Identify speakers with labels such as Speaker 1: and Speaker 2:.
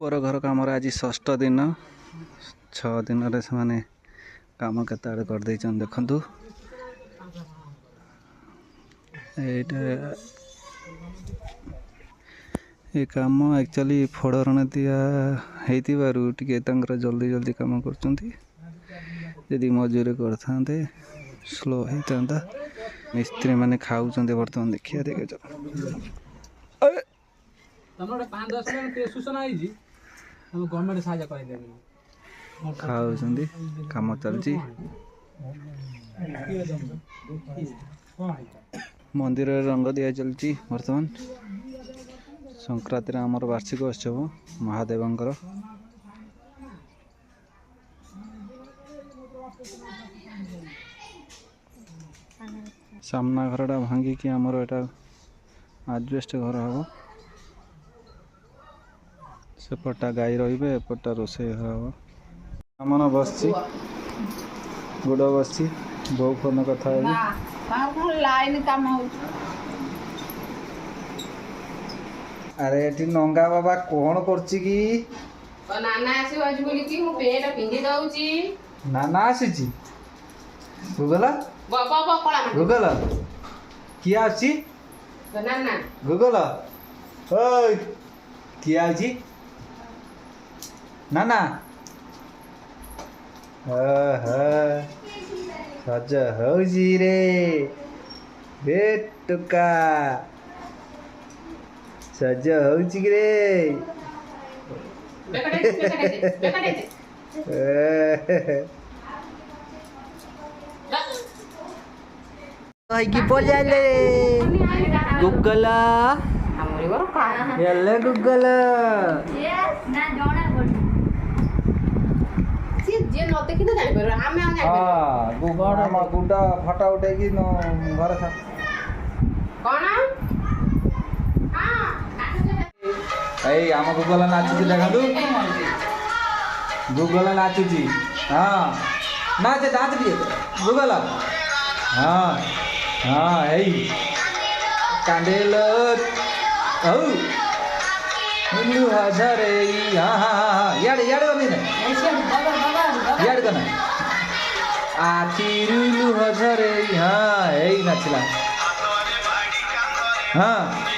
Speaker 1: poor घर कम आज षष्ठ दिन 6 दिन से काम केते आड़े कर देखु ये काम एक्चुअली फोड़रण दिया टे जल्दी जल्दी काम कर मजूरी करते स्लो होता मिस्त्री मैंने खाऊ बर्तमान देखिए देखे खाऊ कम चलती मंदिर रंग दिया चलती बर्तमान संक्रांति आमर वार्षिक उत्सव महादेवंकर सामना घरटा भांगिकी आमर एटा आजबेस्ट घर हम सेपटा गाई रे एपटा रोसे घर हम आमन बस गुड़ बस बो फोन कथा
Speaker 2: लाइन काम
Speaker 1: अरे ये नंगा बाबा कौन करछि की
Speaker 2: नाना आसी आज बोली कि मु पेट पिंदी दउची
Speaker 1: नाना आसी गूगल
Speaker 2: बाबा बाबा कोला
Speaker 1: गूगल किया आसी
Speaker 2: नाना
Speaker 1: गूगल ओय किया आसी नाना सज हौजी रे बेटुका सज हौजी रे बोले गूगल गूगल गुड्डा फटा उठे घर आम गूगल नाचुची देखा गूगल नाचुची हाँ नाच नाच दिए गूगल हाँ हाँ कांडेल हजरे हाँ हाँ हाँ याड याड याड करना आखिर हजरे हाँ नाचला हाँ